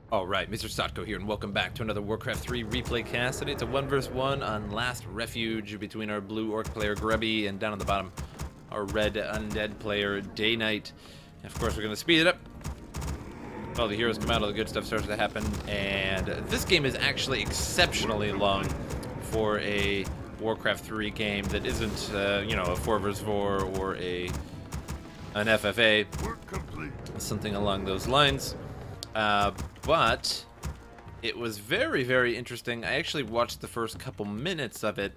Alright, MrSotko here, and welcome back to another Warcraft 3 replay cast. Today it's a 1 vs 1 on Last Refuge between our blue orc player Grubby and down on the bottom, our red undead player DayNight. And of course, we're going to speed it up. All the heroes come out, all the good stuff starts to happen, and this game is actually exceptionally long for a Warcraft 3 game that isn't, a 4 vs 4 or an FFA, something along those lines. But it was very, very interesting. I actually watched the first couple minutes of it,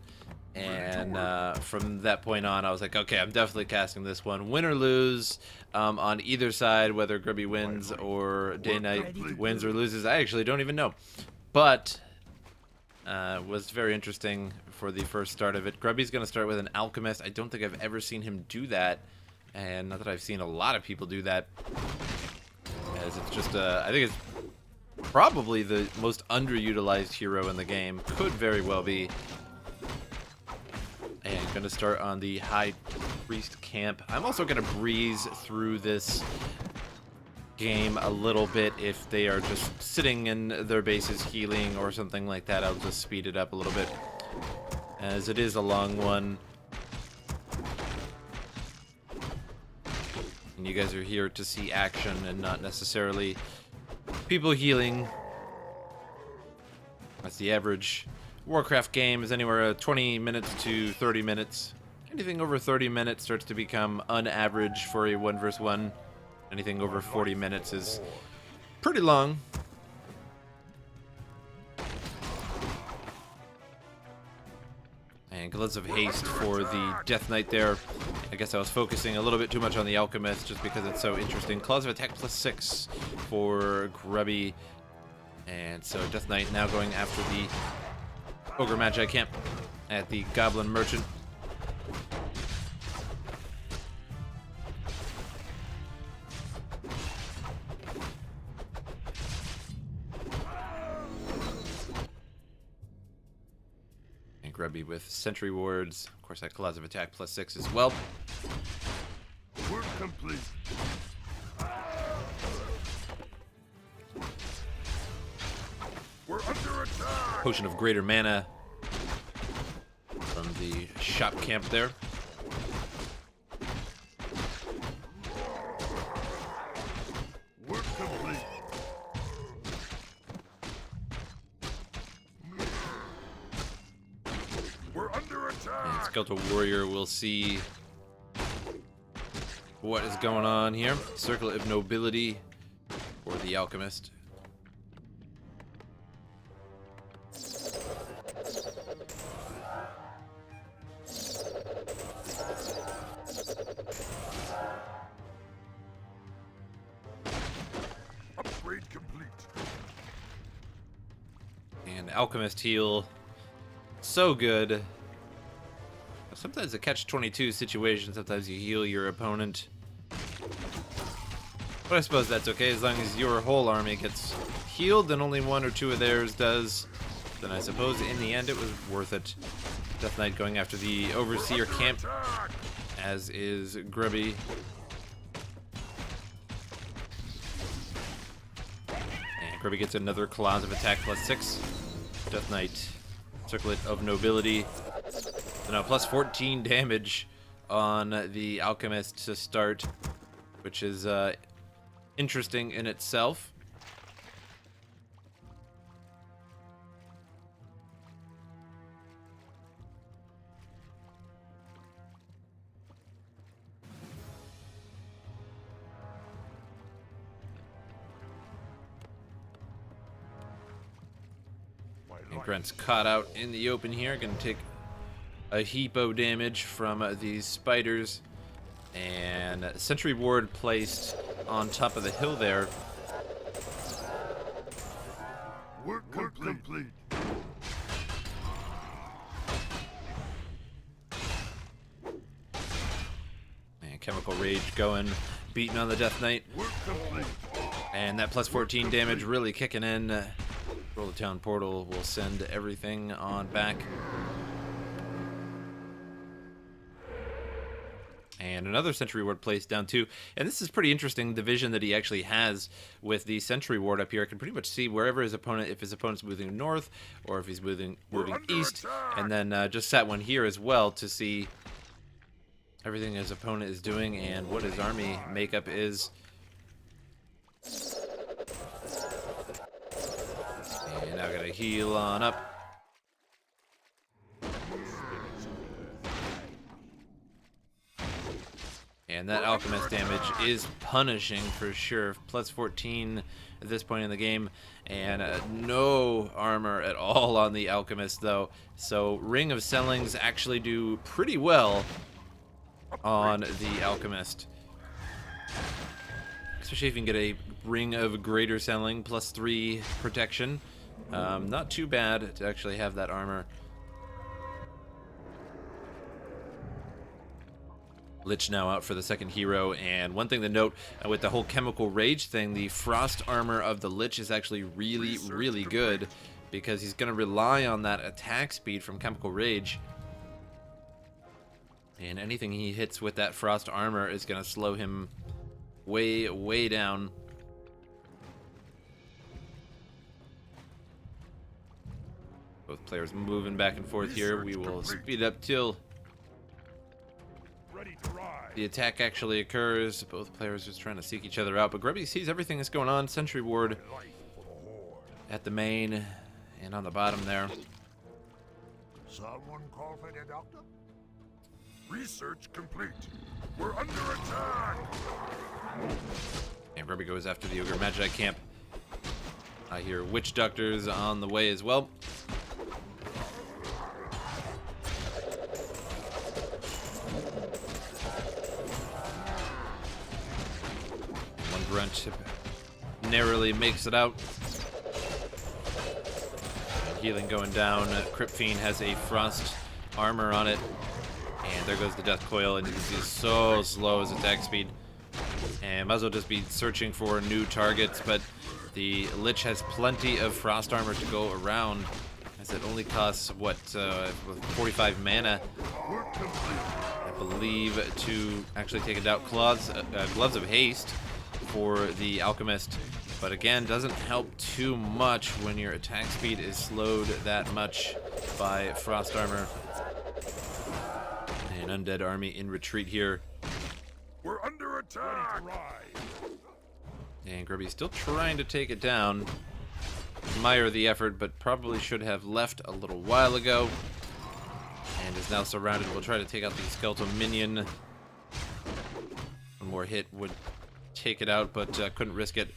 and from that point on, I was like, okay, I'm definitely casting this one. Win or lose, on either side, whether Grubby wins or DayNight wins or loses, I actually don't even know. But was very interesting for the first start of it. Grubby's going to start with an alchemist. I don't think I've ever seen him do that, and not that I've seen a lot of people do that. As it's just, I think it's probably the most underutilized hero in the game. Could very well be. And going to start on the High Priest camp. I'm also going to breeze through this game a little bit. If they are just sitting in their bases healing or something like that, I'll just speed it up a little bit, as it is a long one. And you guys are here to see action and not necessarily people healing. That's the average Warcraft game, is anywhere 20 minutes to 30 minutes. Anything over 30 minutes starts to become unaverage for a 1 vs 1. Anything over 40 minutes is pretty long. And Gloves of Haste for the Death Knight there. I guess I was focusing a little bit too much on the Alchemist just because it's so interesting. Claws of Attack +6 for Grubby. And so Death Knight now going after the Ogre Magi camp at the Goblin Merchant. Grubby with Sentry Wards. Of course, that Claws of Attack +6 as well. Work complete. We're under attack. Potion of Greater Mana from the shop camp there. Work complete. We're under attack. And Skeletal Warrior will see what is going on here. Circle of Nobility for the Alchemist. Upgrade complete. And Alchemist heal. So good. Sometimes a catch-22 situation. Sometimes you heal your opponent. But I suppose that's okay as long as your whole army gets healed and only one or two of theirs does. Then I suppose in the end it was worth it. Death Knight going after the Overseer camp, as is Grubby. And Grubby gets another Claws of Attack +6. Death Knight, Circlet of Nobility. So now +14 damage on the Alchemist to start, which is interesting in itself. And Grant's caught out in the open here, gonna take a heap of damage from these spiders. And Sentry Ward placed on top of the hill there. Work complete. And Chemical Rage going, beating on the Death Knight. Work complete. And that +14 damage really kicking in. Roll the Town Portal will send everything on back. And another sentry ward placed down too. And this is pretty interesting, the vision that he actually has with the sentry ward up here. I can pretty much see wherever his opponent, if his opponent's moving north or if he's moving east. And then just set one here as well to see everything his opponent is doing and what his army makeup is. And now gotta heal on up. And that alchemist damage is punishing for sure. Plus 14 at this point in the game. And no armor at all on the alchemist though. So Ring of Sellings actually do pretty well on the alchemist. Especially if you can get a Ring of Greater Selling plus 3 protection. Not too bad to actually have that armor. Lich now out for the second hero, and one thing to note with the whole chemical rage thing, the frost armor of the Lich is actually really good because he's going to rely on that attack speed from chemical rage, and anything he hits with that frost armor is going to slow him way down. Both players moving back and forth here. We will speed up till the attack actually occurs. Both players just trying to seek each other out, but Grubby sees everything that's going on. Sentry ward at the main and on the bottom there. Someone call for the doctor? Research complete. We're under attack. And Grubby goes after the Ogre Magi camp. I hear witch doctors on the way as well. Grunt narrowly makes it out. Healing going down. Crypt Fiend has a frost armor on it. And there goes the death coil, and you can see it's so slow his attack speed. And might as well just be searching for new targets, but the Lich has plenty of frost armor to go around, as it only costs, what, 45 mana, I believe, to actually take it out. Gloves of Haste for the alchemist, but again, doesn't help too much when your attack speed is slowed that much by frost armor. An undead army in retreat here. We're under attack. And Grubby's still trying to take it down. Admire the effort, but probably should have left a little while ago. And is now surrounded. We'll try to take out the skeletal minion. One more hit would take it out, but couldn't risk it.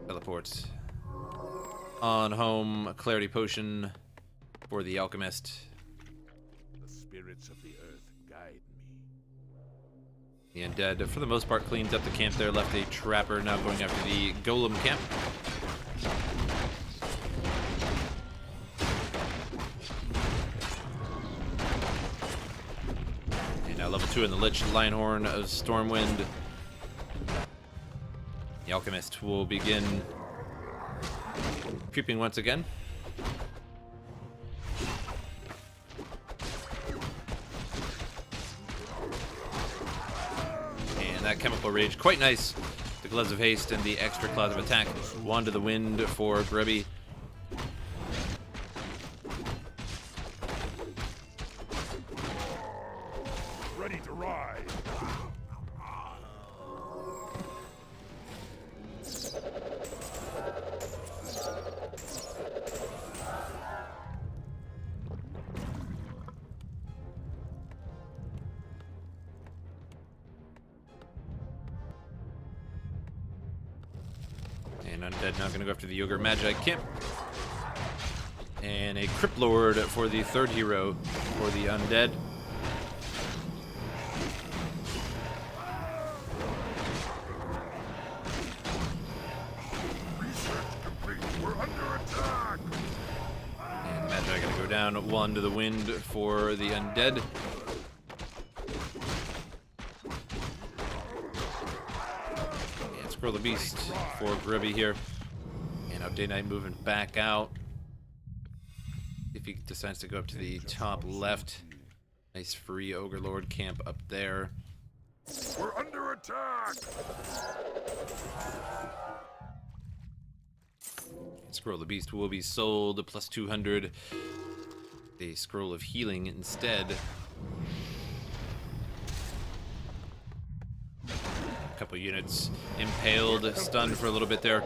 Teleports on home. Clarity potion for the alchemist. The spirits of the earth guide me. The undead, for the most part, cleans up the camp there. Left a trapper, now going after the golem camp. Level 2 in the Lich, Lionhorn of Stormwind. The alchemist will begin creeping once again. And that chemical rage, quite nice. The gloves of haste and the extra claws of attack. Wand of the wind for Grubby. Ready to ride. And undead now going to go after the Ogre Magi camp. And a Crypt Lord for the third hero for the undead. Down one to the wind for the undead. And Scroll the Beast for Grubby here. And now DayNight moving back out. If he decides to go up to the top left. Nice free Ogre Lord camp up there. We're under attack! Scroll of the Beast will be sold, plus 200. A Scroll of Healing instead. A couple units impaled, stunned for a little bit there.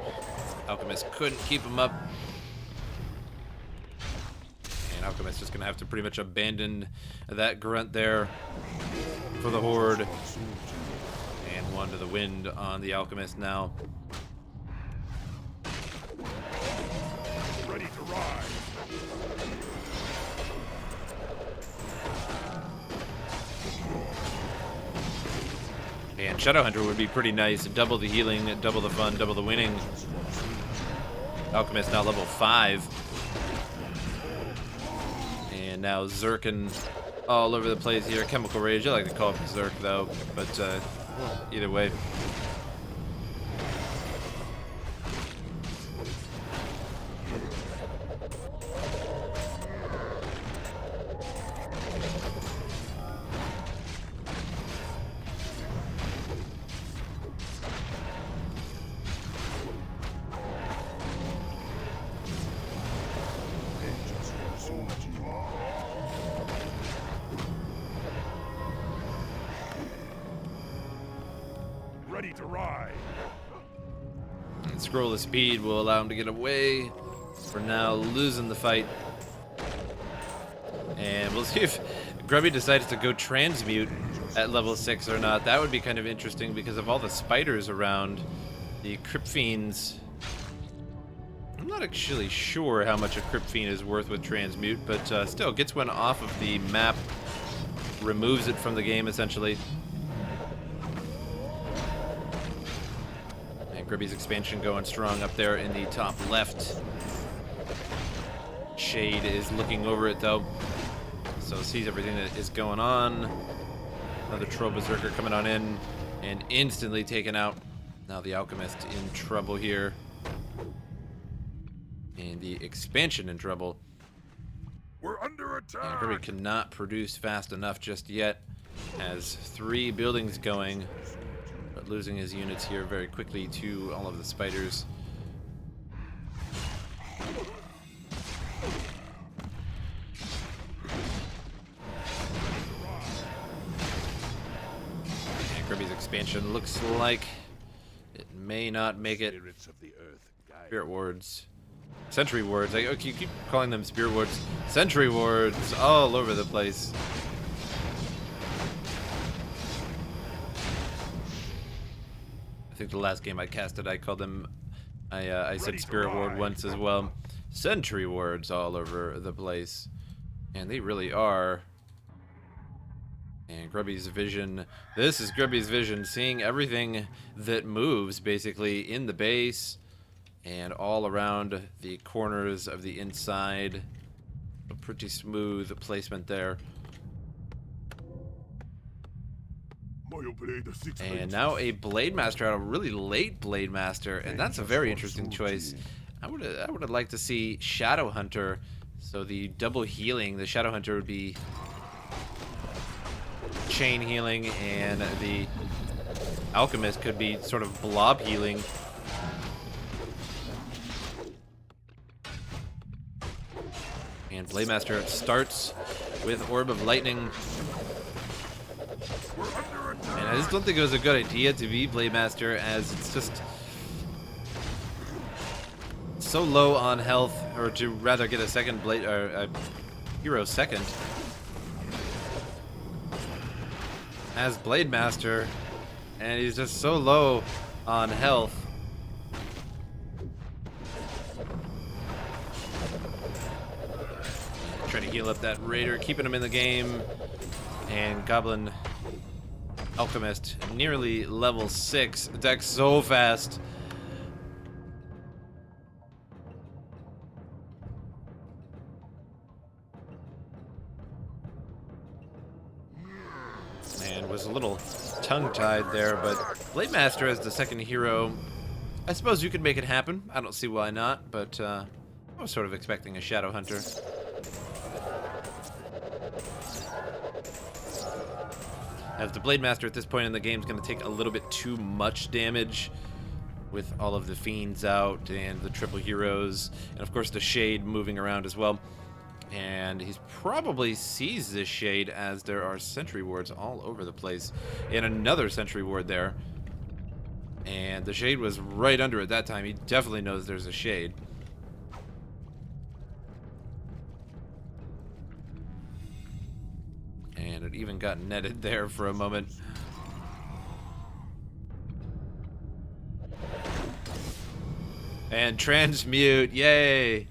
Alchemist couldn't keep him up. And Alchemist just gonna have to pretty much abandon that grunt there for the Horde. And one to the wind on the Alchemist now. Ready to ride! And Shadowhunter would be pretty nice. Double the healing, double the fun, double the winning. Alchemist now level 5. And now Zerkin all over the place here. Chemical Rage, I like to call it Berserk though, but either way. Ready to ride! And Scroll of Speed will allow him to get away. For now, losing the fight. And we'll see if Grubby decides to go transmute at level 6 or not. That would be kind of interesting because of all the spiders around. The Crypt Fiends. I'm not actually sure how much a Crypt Fiend is worth with transmute, but still gets one off of the map. Removes it from the game essentially. Grubby's expansion going strong up there in the top left. Shade is looking over it though, so sees everything that is going on. Another Troll Berserker coming on in and instantly taken out. Now the Alchemist in trouble here. And the expansion in trouble. We're under attack! And Grubby cannot produce fast enough just yet. Has 3 buildings going. But losing his units here very quickly to all of the spiders. And Grubby's expansion looks like it may not make it. Spirit Wards. Sentry Wards. You keep calling them Spirit Wards. Sentry Wards all over the place. I think the last game I casted, I called them, I said Spirit Ward once as well. Sentry Wards all over the place. And they really are. And Grubby's vision, this is Grubby's vision, seeing everything that moves basically in the base and all around the corners of the inside. A pretty smooth placement there. And now a Blade Master out, a really late Blade Master, and that's a very interesting choice. I would have liked to see Shadowhunter, so the double healing. The Shadowhunter would be chain healing, and the Alchemist could be sort of blob healing. And Blade Master starts with Orb of Lightning. And I just don't think it was a good idea to be Blade Master, as it's just so low on health, or to rather get a second blade, or a hero second as Blade Master, and he's just so low on health. Trying to heal up that Raider, keeping him in the game, and Goblin Alchemist nearly level 6. Deck so fast. And was a little tongue-tied there, but Blade Master as the second hero, I suppose you could make it happen. I don't see why not, but I was sort of expecting a Shadowhunter. As the Blade Master at this point in the game is going to take a little bit too much damage with all of the fiends out and the triple heroes, and of course the Shade moving around as well. And he's probably sees this Shade as there are sentry wards all over the place, and another sentry ward there. And the Shade was right under it that time. He definitely knows there's a Shade. And it even got netted there for a moment. And transmute, yay!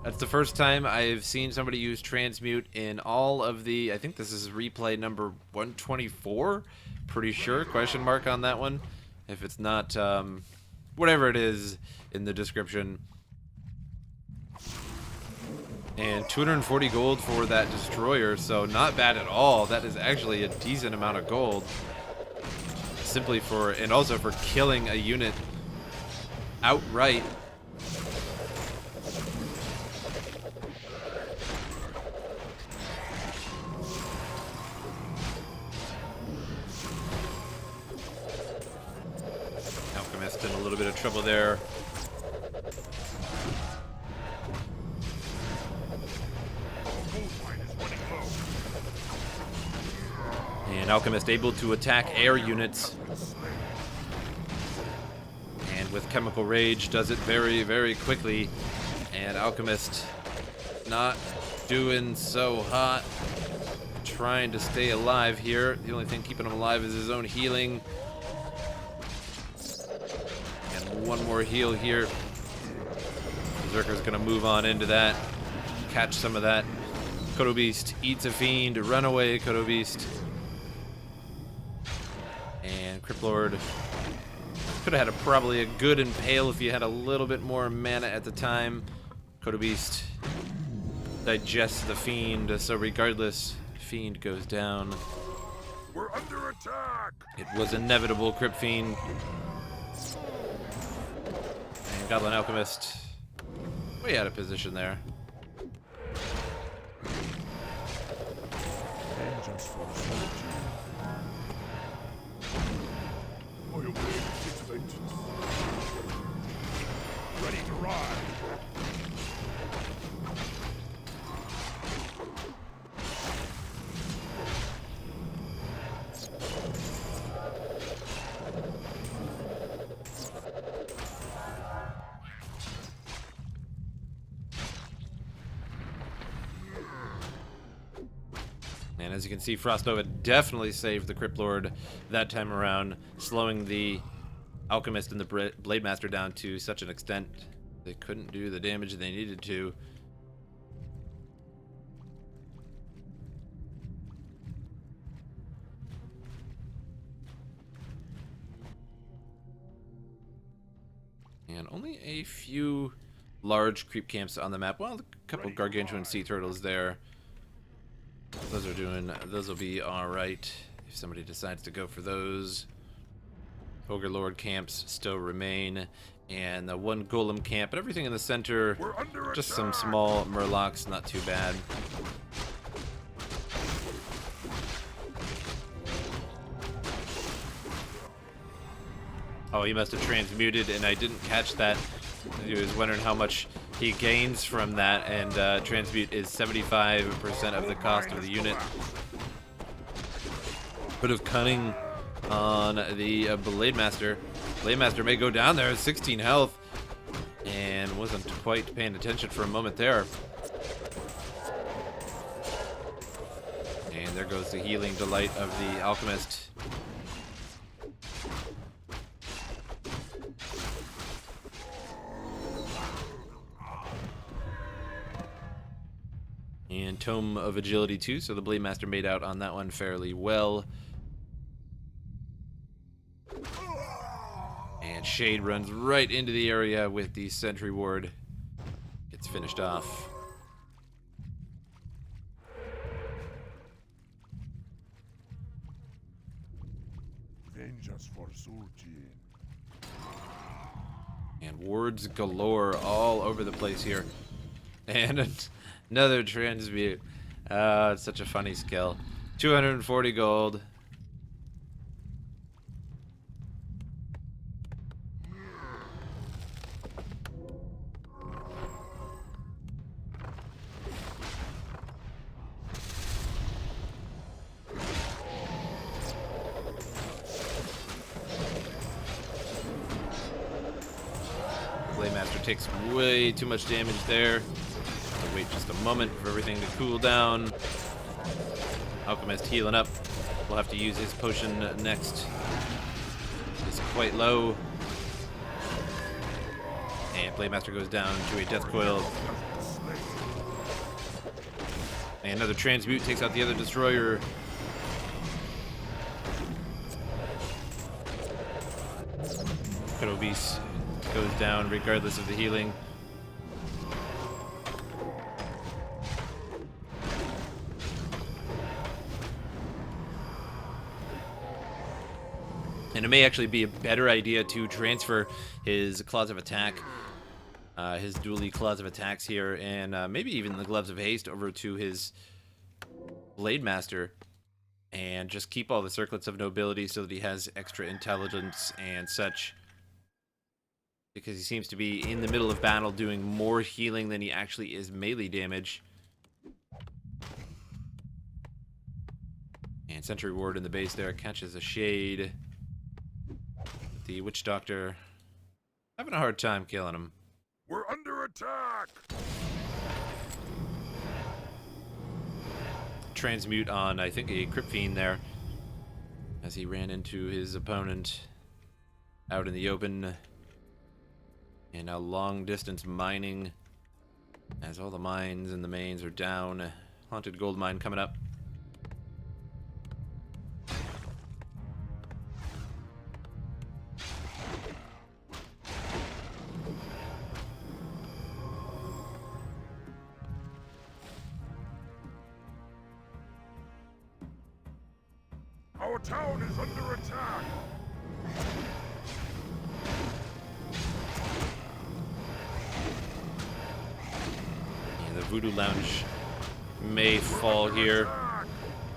That's the first time I've seen somebody use transmute in all of the, I think this is replay number 124, pretty sure, question mark on that one. If it's not, whatever it is in the description. And 240 gold for that destroyer, so not bad at all. That is actually a decent amount of gold. Simply for, and also for killing a unit outright. Alchemist in a little bit of trouble there. And Alchemist able to attack air units. And with Chemical Rage does it very, very quickly. And Alchemist not doing so hot. Trying to stay alive here. The only thing keeping him alive is his own healing. And one more heal here. Berserker's gonna move on into that. Catch some of that. Kodo Beast eats a fiend. Run away, Kodo Beast. And Crypt Lord could have had probably a good impale if you had a little bit more mana at the time. Kodo Beast digests the fiend, so regardless, fiend goes down. We're under attack. It was inevitable, Crypt Fiend. And Goblin Alchemist way out of position there. Vengeance for solitude. I await its vengeance. Ready to ride. And as you can see, Frostnova definitely saved the Crypt Lord that time around, slowing the Alchemist and the Blade Master down to such an extent they couldn't do the damage they needed to. And only a few large creep camps on the map. Well, a couple gargantuan sea turtles there. Those will be alright if somebody decides to go for those. Ogre Lord camps still remain, and the one golem camp, but everything in the center, just some small murlocs, not too bad. Oh, he must have transmuted, and I didn't catch that. He was wondering how much he gains from that, and transmute is 75% of the cost of the unit. Bit of cunning on the Blade Master. Blade Master may go down there at 16 health, and wasn't quite paying attention for a moment there. And there goes the healing delight of the Alchemist. And Tome of Agility too, so the Blade Master made out on that one fairly well. And Shade runs right into the area with the Sentry Ward. Gets finished off. Vengeance for Surgeon. And wards galore all over the place here. And another transmute. It's such a funny skill. 240 gold. Playmaster takes way too much damage there. I'll wait just a moment for everything to cool down. Alchemist healing up. We'll have to use his potion next. It's quite low. And Playmaster goes down to a death coil. And another transmute takes out the other destroyer. Beast goes down regardless of the healing. And it may actually be a better idea to transfer his Claws of Attack, his dually Claws of Attacks here, and maybe even the Gloves of Haste over to his Blade Master, and just keep all the Circlets of Nobility so that he has extra intelligence and such. Because he seems to be in the middle of battle doing more healing than he actually is melee damage. And Sentry Ward in the base there catches a shade. The Witch Doctor having a hard time killing him. We're under attack! Transmute on, I think, a Crypt Fiend there. As he ran into his opponent out in the open. And now long distance mining as all the mines and the mains are down. Haunted gold mine coming up. Our town is under attack! The Voodoo Lounge may fall here.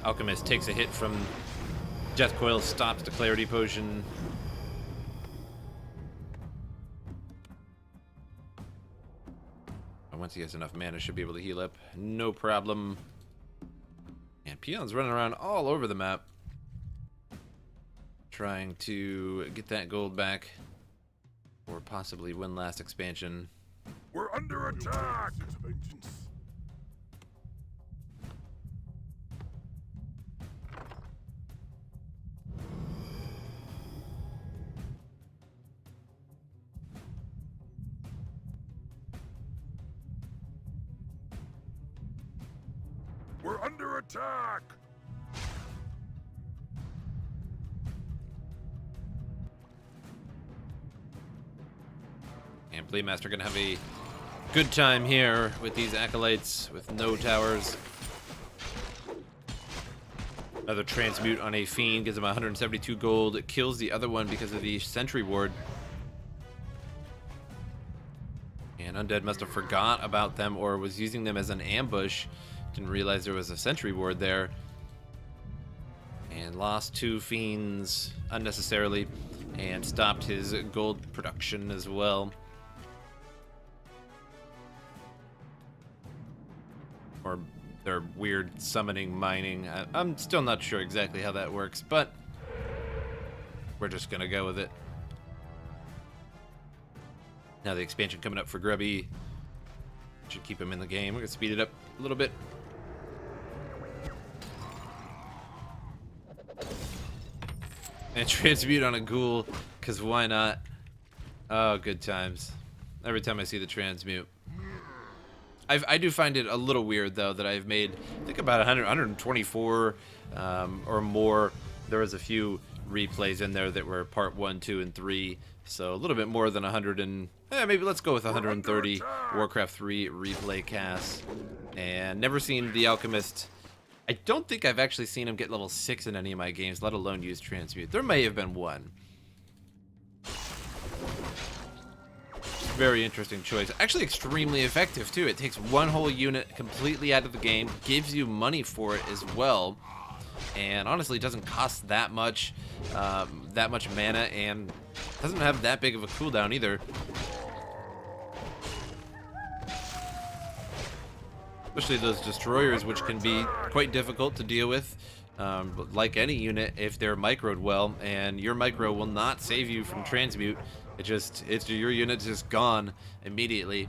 Alchemist takes a hit from Death Coil, stops the Clarity Potion. And once he has enough mana, should be able to heal up. No problem. And Peon's running around all over the map, trying to get that gold back, or possibly one last expansion. We're under attack! We're under attack! And Playmaster gonna have a good time here with these acolytes with no towers. Another transmute on a fiend gives him 172 gold. It kills the other one because of the sentry ward. And Undead must have forgot about them or was using them as an ambush. Didn't realize there was a sentry ward there. And lost 2 fiends unnecessarily and stopped his gold production as well. Or their weird summoning mining. I'm still not sure exactly how that works, but we're just gonna go with it. Now the expansion coming up for Grubby. Should keep him in the game. We're gonna speed it up a little bit. And transmute on a ghoul, because why not? Oh, good times. Every time I see the transmute. I do find it a little weird, though, that I've made, I think, about 124 or more. There was a few replays in there that were part 1, 2, and 3. So a little bit more than 100 and... maybe let's go with 130 Warcraft 3 replay casts. And never seen the Alchemist... I don't think I've actually seen him get level 6 in any of my games, let alone use transmute. There may have been one. Very interesting choice. Actually extremely effective too. It takes one whole unit completely out of the game, gives you money for it as well, and honestly doesn't cost that much mana, and doesn't have that big of a cooldown either. Especially those destroyers, which can be quite difficult to deal with. But like any unit, if they're microed well, and your micro will not save you from transmute, it's your unit's just gone immediately,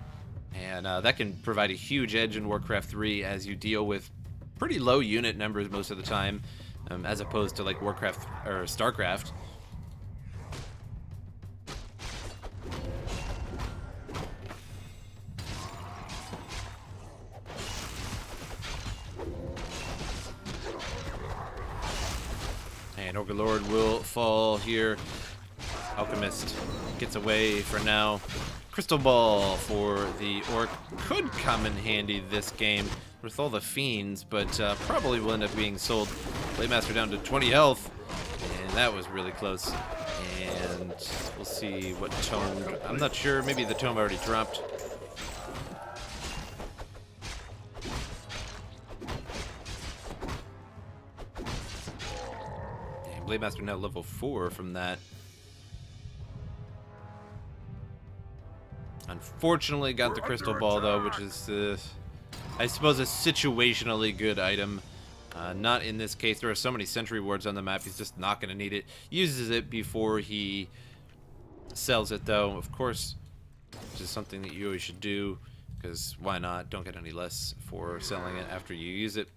and that can provide a huge edge in Warcraft 3 as you deal with pretty low unit numbers most of the time, as opposed to like Warcraft or StarCraft. And Overlord will fall here. Alchemist gets away for now. Crystal Ball for the Orc could come in handy this game with all the fiends, but probably will end up being sold. Playmaster down to 20 health, and that was really close. And we'll see what tome. I'm not sure. Maybe the tome already dropped. And Blademaster now level 4 from that. Unfortunately, got the crystal ball though, which is, I suppose, a situationally good item. Not in this case. There are so many sentry wards on the map. He's just not going to need it. Uses it before he sells it, though. Of course, which is something that you always should do, because why not? Don't get any less for selling it after you use it.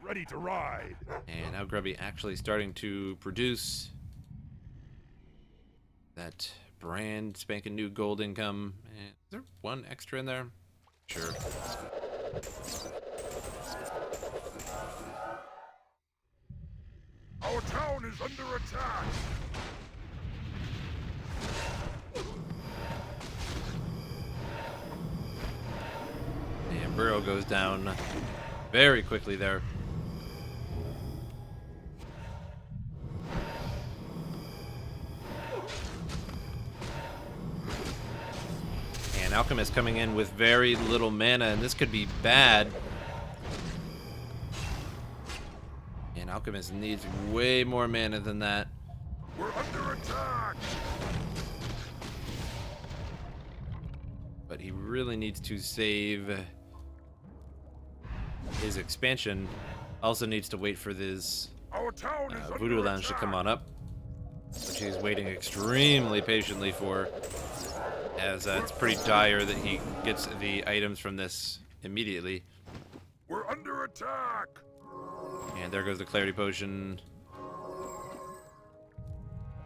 Ready to ride. And now Grubby actually starting to produce that brand spanking new gold income. And is there one extra in there? Sure. Our town is under attack. And Burrow goes down very quickly there. And Alchemist coming in with very little mana, and this could be bad. And Alchemist needs way more mana than that. We're under attack. But he really needs to save his expansion. Also needs to wait for this Our town is Voodoo under Lounge to attack. come on up, which he's waiting extremely patiently for, as it's pretty dire that he gets the items from this immediately. We're under attack. And there goes the Clarity Potion.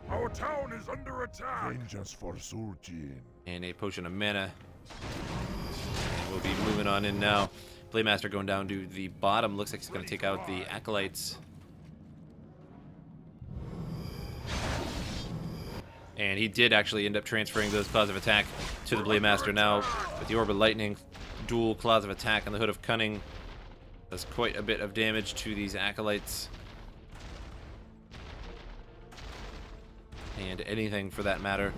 Our town is under attack. Vengeance for Surgeon. And a Potion of Mana. And we'll be moving on in now. Playmaster going down to the bottom. Looks like he's going to take out the Acolytes. And he did actually end up transferring those Claws of Attack to the Blademaster now. With the Orb of Lightning, dual Claws of Attack on the Hood of Cunning. Does quite a bit of damage to these Acolytes. And anything for that matter.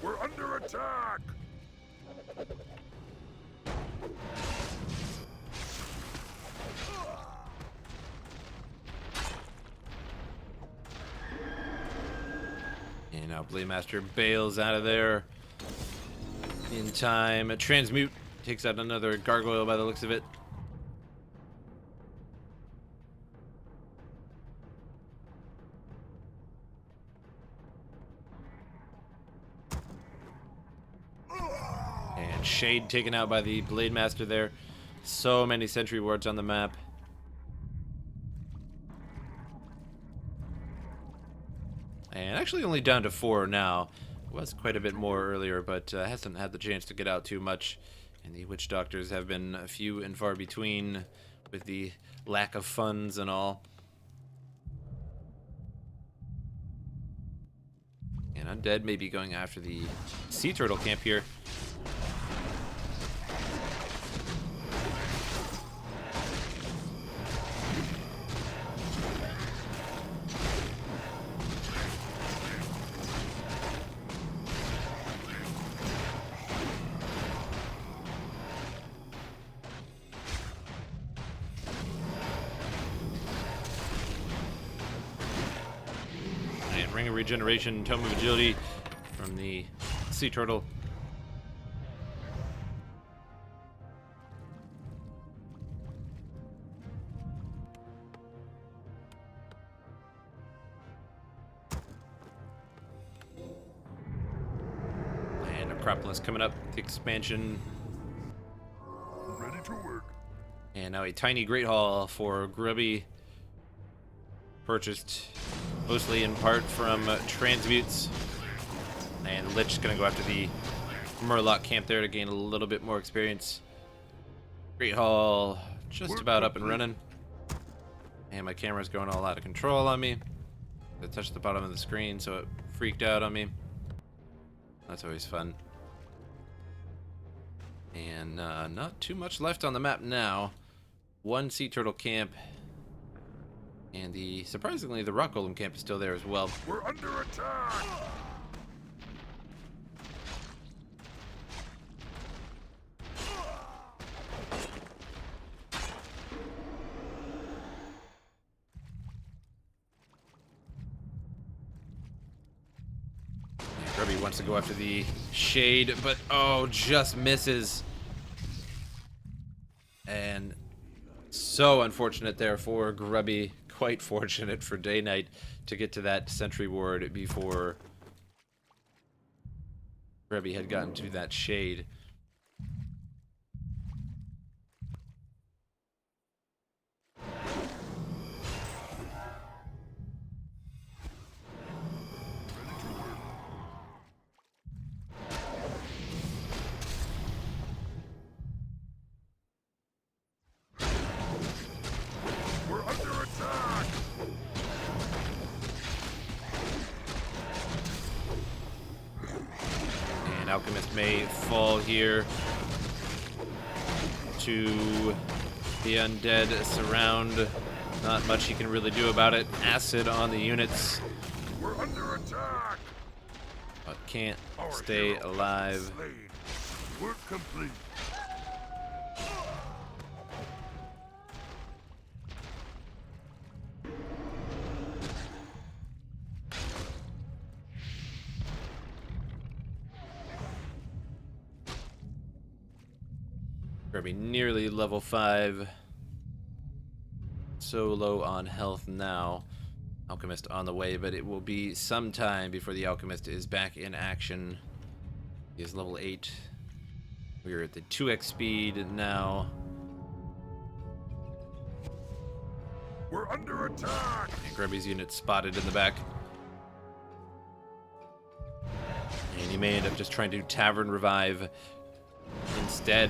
We're under attack. And now Blademaster bails out of there in time. A transmute takes out another gargoyle by the looks of it. And Shade taken out by the Blademaster there. So many sentry wards on the map. And actually only down to 4 now. Was quite a bit more earlier, but hasn't had the chance to get out too much. And the Witch Doctors have been few and far between with the lack of funds and all. And Undead may be going after the Sea Turtle camp here. Ring of Regeneration, Tome of Agility from the Sea Turtle. And Acropolis coming up, the expansion. Ready to work. And now a tiny Great Hall for Grubby, purchased mostly in part from transmutes. And Lich is going to go after the Murloc camp there to gain a little bit more experience. Great Hall just about up and running. And my camera's going all out of control on me. I touched the bottom of the screen, so it freaked out on me. That's always fun. And not too much left on the map now. One Sea Turtle camp. And surprisingly, the Rock Golem camp is still there as well. We're under attack! Grubby wants to go after the shade, but oh, just misses. And so unfortunate there for Grubby. Quite fortunate for DayNight to get to that sentry ward before Grubby had gotten to that shade. Alchemist may fall here to the undead surround. Not much he can really do about it. Acid on the units. We're under attack. But can't stay alive. Work complete. Grubby nearly level 5. So low on health now. Alchemist on the way, but it will be some time before the Alchemist is back in action. He is level 8. We're at the 2x speed now. We're under attack! And Grubby's unit spotted in the back. And he may end up just trying to Tavern Revive instead.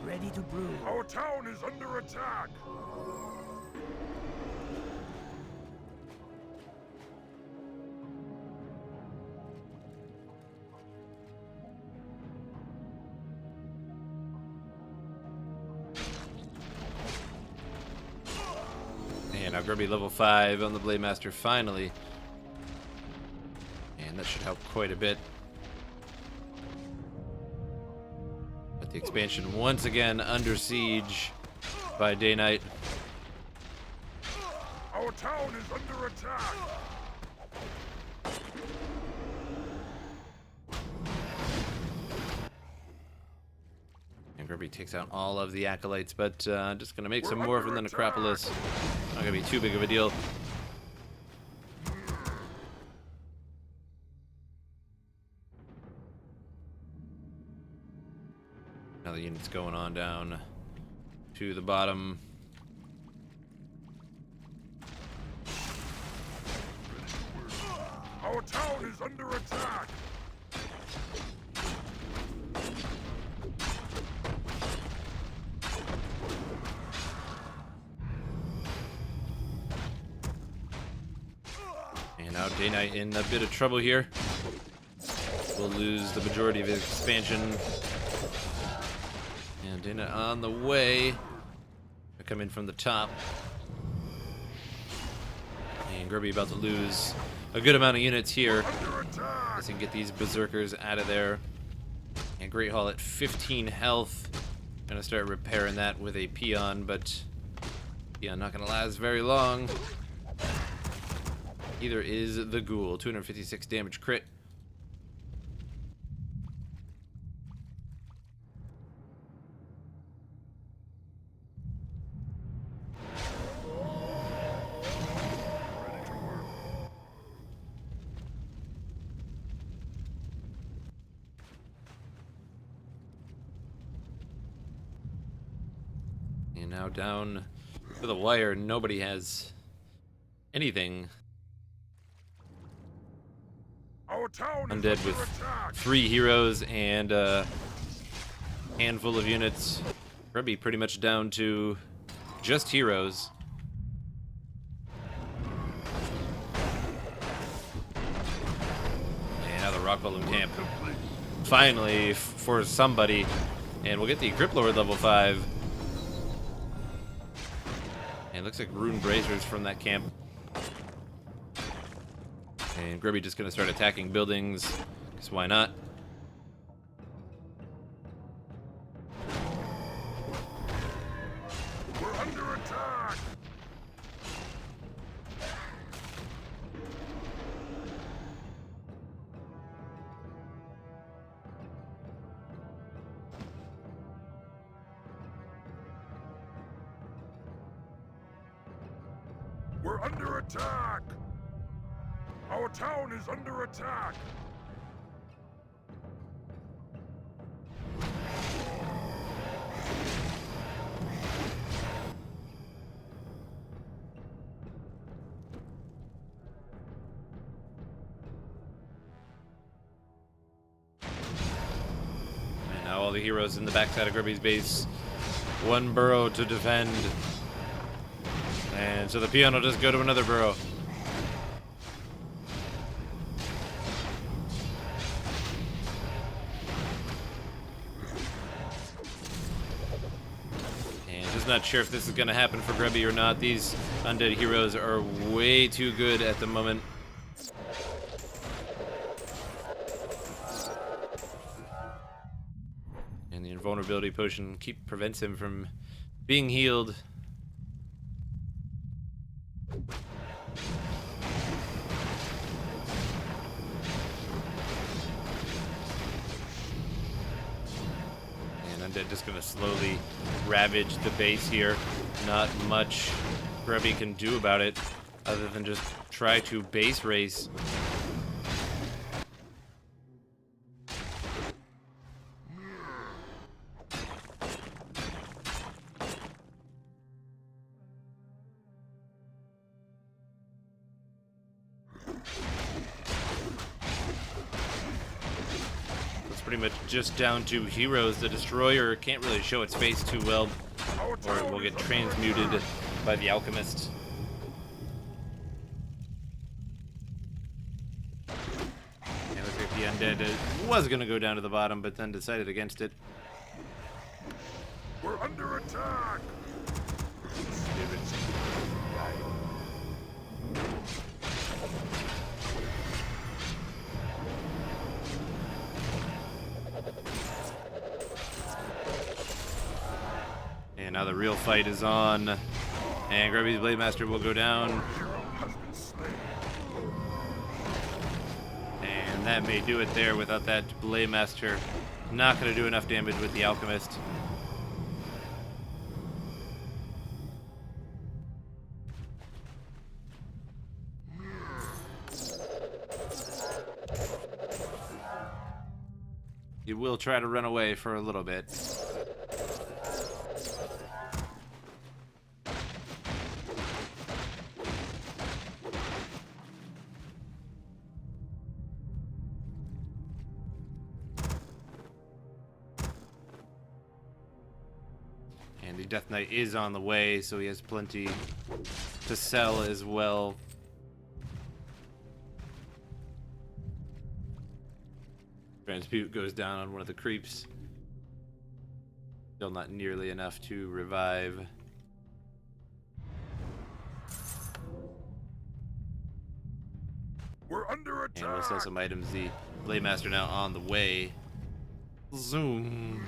Ready to brew. Our town is under attack! And now Grubby level 5 on the Blade Master finally. And that should help quite a bit. But the expansion once again under siege by DayNight. Our town is under attack! And Grubby takes out all of the acolytes, but just gonna make some more from the necropolis. Not gonna be too big of a deal. Now the unit's going on down to the bottom. Our town is under attack! And now DayNight in a bit of trouble here. Will lose the majority of his expansion. And DayNight on the way. They come in from the top. And Grubby about to lose a good amount of units here. Under attack! Let's get these berserkers out of there. And Great Hall at 15 health. Gonna start repairing that with a peon, but peon not gonna last very long. Either is the ghoul. 256 damage crit. And now down to the wire. Nobody has anything. Our town is Undead under with attack. 3 heroes and a handful of units. Grubby pretty much down to just heroes. And now the Rock Golem camp. Finally, for somebody. And we'll get the Grip Lord level 5. And it looks like Rune Bracers from that camp. And Grubby just gonna start attacking buildings, because why not? We're under attack. We're under attack. Our town is under attack. And now all the heroes in the backside of Grubby's base. One burrow to defend. And so the peon will just go to another burrow. Not sure if this is going to happen for Grubby or not. These undead heroes are way too good at the moment. And the invulnerability potion prevents him from being healed. Undead just gonna slowly ravage the base here. Not much Grubby can do about it other than just try to base race. Pretty much just down to heroes. The Destroyer can't really show its face too well, or it will get transmuted by the Alchemist. And looks like the Undead was going to go down to the bottom, but then decided against it. We're under attack. And now the real fight is on. And Grubby's Blade Master will go down. And that may do it there without that Blade Master. Not going to do enough damage with the Alchemist. He will try to run away for a little bit. And the Death Knight is on the way, so he has plenty to sell as well. Transmute goes down on one of the creeps. Still not nearly enough to revive. We're under attack. And we'll sell some items. The Blade Master now on the way. Zoom.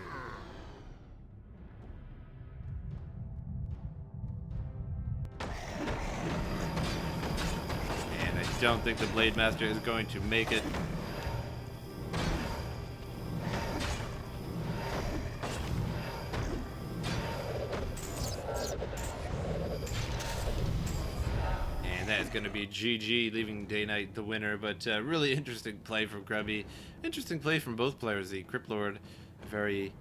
And I don't think the Blade Master is going to make it. That is going to be GG, leaving DayNight the winner, but really interesting play from Grubby. Interesting play from both players. The Crypt Lord, a very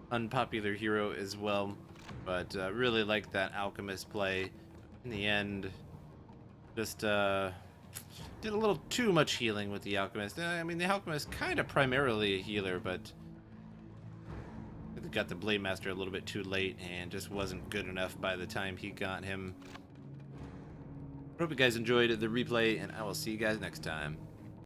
unpopular hero as well, but really like that Alchemist play. In the end, just did a little too much healing with the Alchemist. I mean, the Alchemist kind of primarily a healer, but got the Blade Master a little bit too late and just wasn't good enough by the time he got him. Hope you guys enjoyed the replay, and I will see you guys next time.